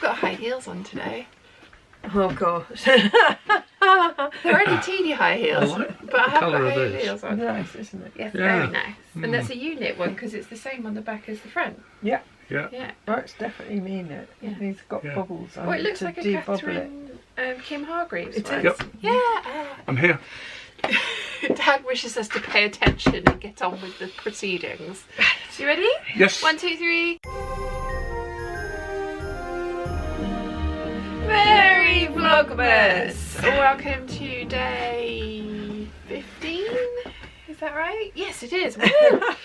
got high heels on today. Oh gosh. They're only teeny high heels, but I have got high heels on. Nice, isn't it? Yeah, very nice. And that's a unit one because it's the same on the back as the front. Yeah. Yeah. Oh, it's definitely mean it. Yeah. He's got bubbles on. Oh, it looks like a Catherine Kim Hargreaves one. Yep. Yeah. I'm here. Dad wishes us to pay attention and get on with the proceedings. You ready? Yes. 1, 2, 3. Merry Vlogmas! Welcome to day 15. Is that right? Yes, it is. Woo!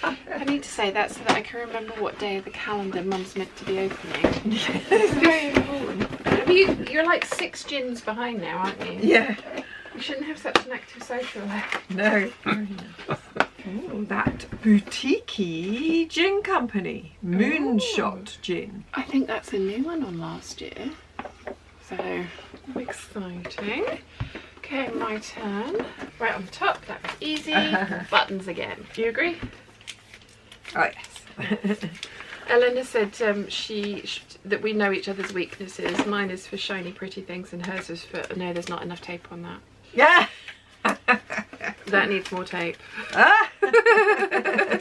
I need to say that so that I can remember what day of the calendar Mum's meant to be opening. It's very important. You're like 6 gins behind now, aren't you? Yeah. You shouldn't have such an active social life. No. Oh, that boutique gin company. Moonshot Gin. I think that's a new one on last year. So exciting. Okay, my turn. Right on the top, that was easy. Buttons again. Do you agree? Oh yes. Elena said that we know each other's weaknesses. Mine is for shiny pretty things and hers is for, no, there's not enough tape on that. Yeah. That needs more tape.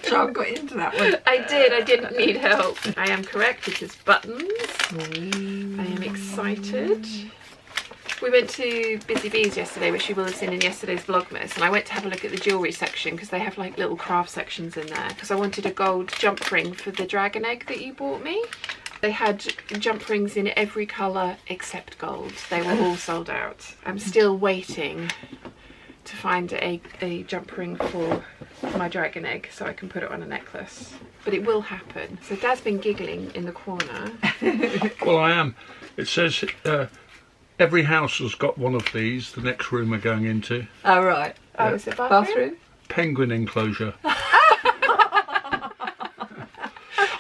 John got into that one. I didn't need help. I am correct, it is buttons. I am excited. We went to Busy Bees yesterday, which you will have seen in yesterday's Vlogmas, and I went to have a look at the jewellery section because they have like little craft sections in there because I wanted a gold jump ring for the dragon egg that you bought me. They had jump rings in every colour except gold. They were all sold out. I'm still waiting to find a jump ring for my dragon egg so I can put it on a necklace. But it will happen. So Dad's been giggling in the corner. Well, I am. It says every house has got one of these, the next room we're going into. Oh, right. Oh, is it bathroom? Penguin enclosure.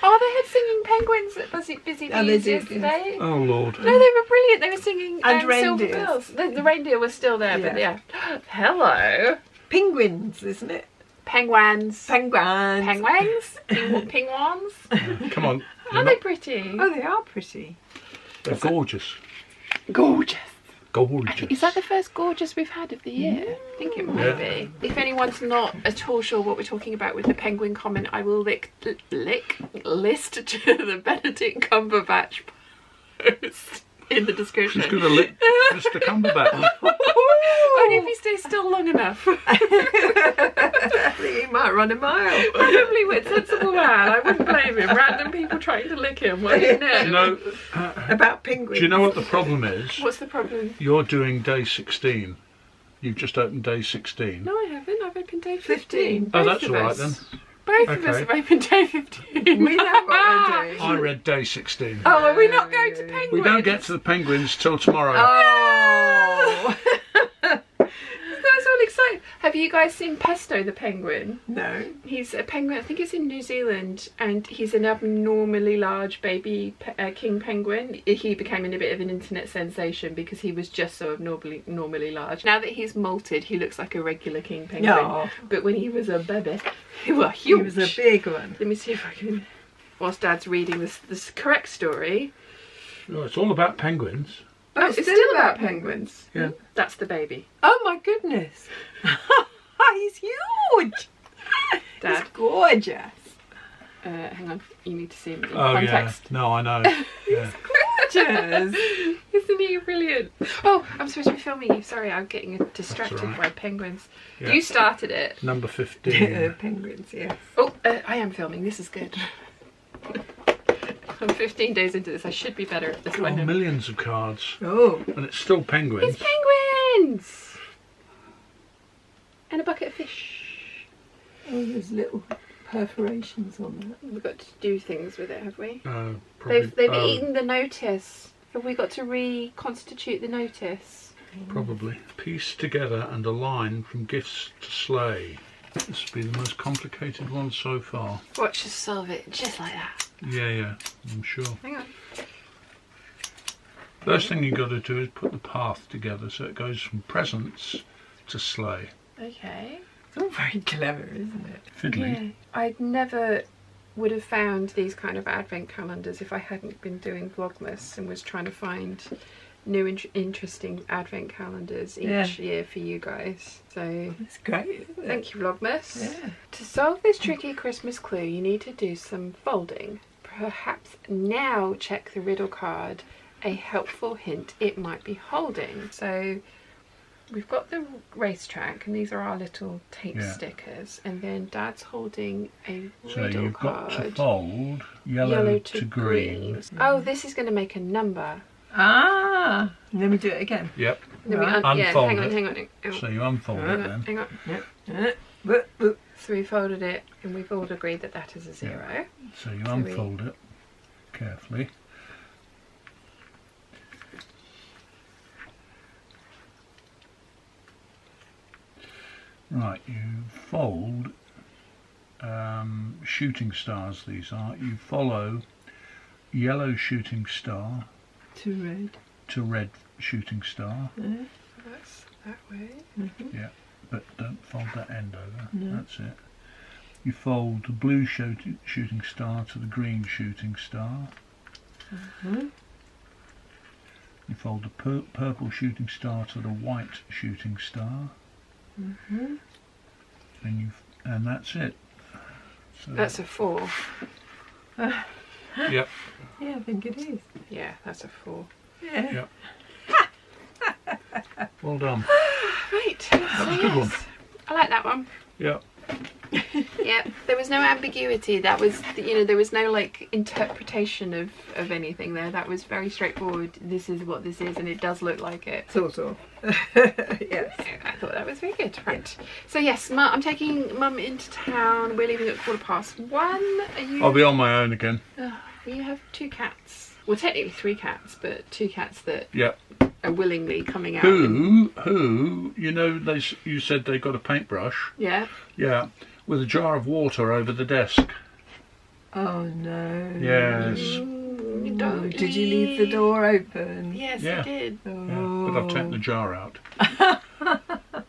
Oh, they had singing penguins at Busy Bees yesterday. Oh, Lord. No, they were brilliant. They were singing and Silver reindeers. Bells. The reindeer was still there, but yeah. Hello. Penguins, isn't it? PengWengs. PengWengs. PengWengs. Come on. Are they pretty? Oh, they are pretty. They're gorgeous. Gorgeous. Gorgeous. Is that the first gorgeous we've had of the year? I think it might be. If anyone's not at all sure what we're talking about with the penguin comment, I will list to the Benedict Cumberbatch post in the description. She's going to lick Mr. Cumberbatch. Only if he stays still long enough. I think he might run a mile. Probably with sensible man. I wouldn't blame him. Random people trying to lick him. What do you know? Do you know about penguins? Do you know what the problem is? What's the problem? You're doing day 16. You've just opened day 16. No, I haven't. I've opened day 15. Oh, that's all right then. Both of us have opened day 15. We know what we're doing. I read day 16. Oh, are we not going to penguins? We don't get to the penguins till tomorrow. Oh. That's all exciting. Have you guys seen Pesto the penguin? No. He's a penguin, I think it's in New Zealand, and he's an abnormally large baby king penguin. He became a bit of an internet sensation because he was just so abnormally large. Now that he's molted, he looks like a regular king penguin. Oh. But when he was a baby, he was huge. He was a big one. Let me see if I can, whilst Dad's reading this correct story. Oh, it's all about penguins. Oh, it's still about penguins. Yeah. That's the baby. Oh my goodness. He's huge. Dad. He's gorgeous. Hang on, you need to see him in Oh, context. yeah. No, I know. Yeah. Gorgeous. Isn't he brilliant? Oh, I'm supposed to be filming you. Sorry, I'm getting distracted right. by penguins. Yeah. You started it. Number 15. Penguins, yes. Oh, I am filming. This is good. I'm 15 days into this. I should be better at this Oh, by now. millions of cards. Oh. And it's still penguins. It's penguins! And a bucket of fish. Oh, there's little perforations on that. We've got to do things with it, have we? Probably, They've eaten the notice. Have we got to reconstitute the notice? Probably. Piece together and align from gifts to sleigh. This will be the most complicated one so far. Watch us solve it just like that. Yeah, I'm sure. Hang on. First thing you got to do is put the path together so it goes from presents to sleigh. Okay. It's all very clever, isn't it? Fiddly. Yeah. I'd never would have found these kind of advent calendars if I hadn't been doing Vlogmas and was trying to find new interesting advent calendars each year for you guys. So That's great. thank you, Vlogmas. Yeah. To solve this tricky Christmas clue, you need to do some folding. Perhaps now check the riddle card, a helpful hint it might be holding. So we've got the racetrack, and these are our little tape stickers, and then Dad's holding a So riddle you've card. got to fold yellow to green. Oh, this is going to make a number. Ah, let me do it again. Yep. Then we Unfold hang on, it. hang on. So you unfold it then. Hang on. Yep. So we folded it, and we've all agreed that that is a 0. So you unfold it carefully. Right, you fold shooting stars, these are. You follow yellow shooting star To red shooting star. That's that way. Yeah, but don't fold that end over. No. That's it. You fold the blue shooting star to the green shooting star. You fold the purple shooting star to the white shooting star. And that's it. So That's a 4. Yep. Yeah, I think it is. Yeah, that's a 4. Yeah. Yep. Well done. Right. That was a good one. I like that one. Yep. Yeah, there was no ambiguity. That was, there was no like interpretation of anything there. That was very straightforward. This is what this is, and it does look like it. Sort of. Yes. I thought that was very good. Right. So yes, I'm taking Mum into town. We're leaving at 1:15. Are you? I'll be on my own again. We have 2 cats. Well, technically 3 cats, but 2 cats that Yep. are willingly coming out. Who? You said they got a paintbrush. Yeah. Yeah. With a jar of water over the desk. Oh no. Yes. Don't Did you leave the door open? Yes, Yeah. I did. Yeah, but I've taken the jar out.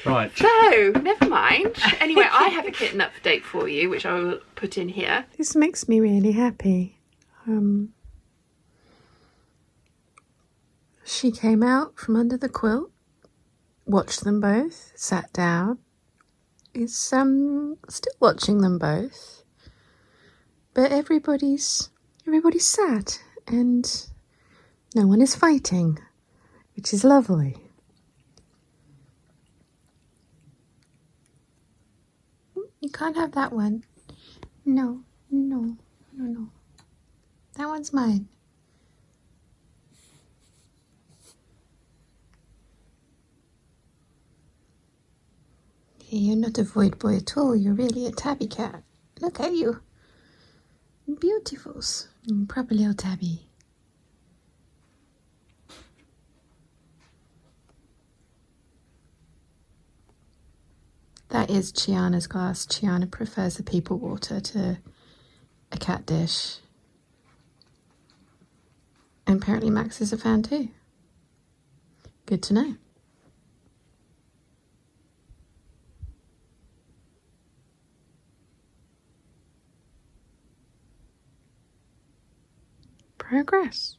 Right. So, never mind. Anyway, I have a kitten update for you, which I will put in here. This makes me really happy. She came out from under the quilt, watched them both, sat down, is still watching them both, but everybody's sad and no one is fighting, which is lovely. You can't have that one. No. That one's mine. You're not a void boy at all. You're really a tabby cat. Look at you. Beautifuls. Proper little tabby. That is Chiana's glass. Chiana prefers the people water to a cat dish. And apparently Max is a fan too. Good to know. Progress.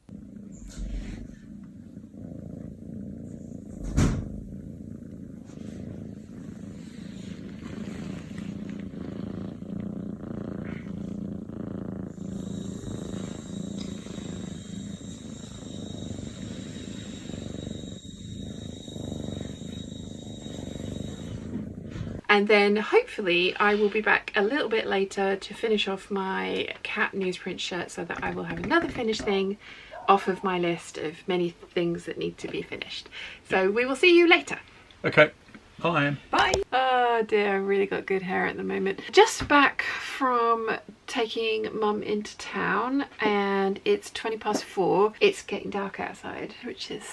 And then hopefully I will be back a little bit later to finish off my cat newsprint shirt so that I will have another finished thing off of my list of many things that need to be finished. So we will see you later. Okay. Bye. Bye. Oh dear, I've really got good hair at the moment. Just back from taking Mum into town and it's 4:20. It's getting dark outside, which is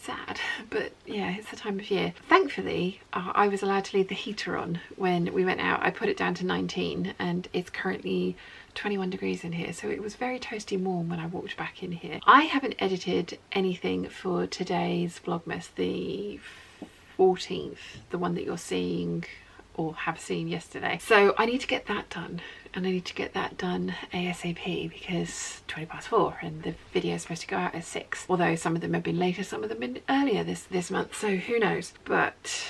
sad, but yeah, it's the time of year. Thankfully, I was allowed to leave the heater on when we went out. I put it down to 19 and it's currently 21 degrees in here, so it was very toasty warm when I walked back in here. I haven't edited anything for today's Vlogmas, the 14th, the one that you're seeing or have seen yesterday. So I need to get that done and I need to get that done ASAP because 4:20 and the video is supposed to go out at 6, although some of them have been later, some of them have been earlier this month, so who knows. But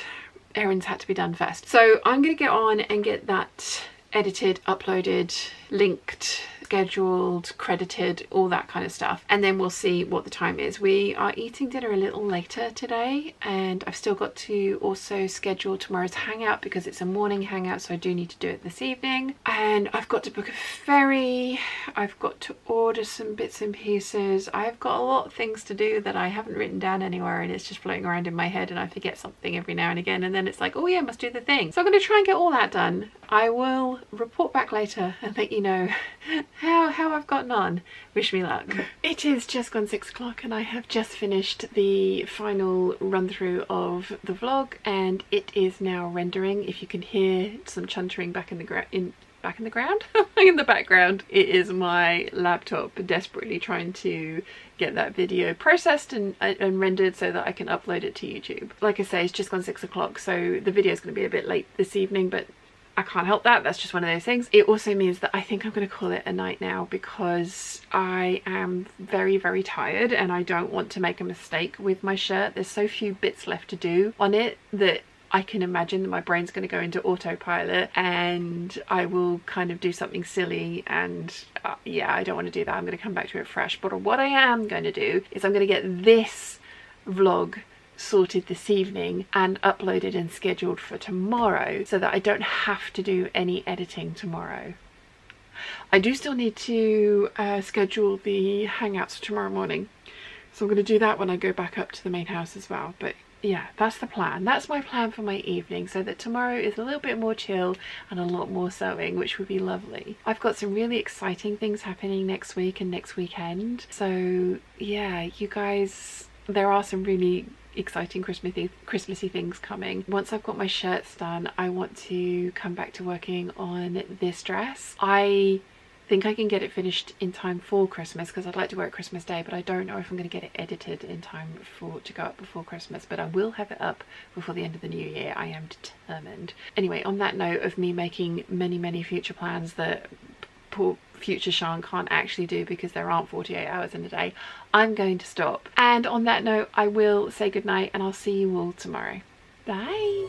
errands had to be done first, so I'm gonna get on and get that edited, uploaded, linked, scheduled, credited, all that kind of stuff, and then we'll see what the time is. We are eating dinner a little later today, and I've still got to also schedule tomorrow's hangout because it's a morning hangout, so I do need to do it this evening. And I've got to book a ferry, I've got to order some bits and pieces, I've got a lot of things to do that I haven't written down anywhere, and it's just floating around in my head, and I forget something every now and again, and then it's like, oh yeah, I must do the thing. So I'm going to try and get all that done. I will report back later and let you know how I've gotten on. Wish me luck. It is just gone 6 o'clock and I have just finished the final run through of the vlog, and it is now rendering. If you can hear some chuntering back in the ground, in the background, it is my laptop desperately trying to get that video processed and rendered so that I can upload it to YouTube. Like I say, it's just gone 6 o'clock, so the video is going to be a bit late this evening, but I can't help that. That's just one of those things. It also means that I think I'm going to call it a night now because I am very, very tired and I don't want to make a mistake with my shirt. There's so few bits left to do on it that I can imagine that my brain's going to go into autopilot and I will kind of do something silly, and yeah, I don't want to do that. I'm going to come back to it fresh. But what I am going to do is I'm going to get this vlog sorted this evening and uploaded and scheduled for tomorrow so that I don't have to do any editing tomorrow. I do still need to schedule the hangouts for tomorrow morning, so I'm going to do that when I go back up to the main house as well. But yeah, that's the plan. That's my plan for my evening, so that tomorrow is a little bit more chill and a lot more sewing, which would be lovely. I've got some really exciting things happening next week and next weekend, so yeah, you guys, there are some really exciting Christmassy things coming. Once I've got my shirts done, I want to come back to working on this dress. I think I can get it finished in time for Christmas because I'd like to wear it Christmas Day, but I don't know if I'm going to get it edited in time to go up before Christmas, but I will have it up before the end of the new year. I am determined. Anyway, on that note of me making many future plans that poor future Sean can't actually do because there aren't 48 hours in a day, I'm going to stop. And on that note, I will say goodnight and I'll see you all tomorrow. Bye.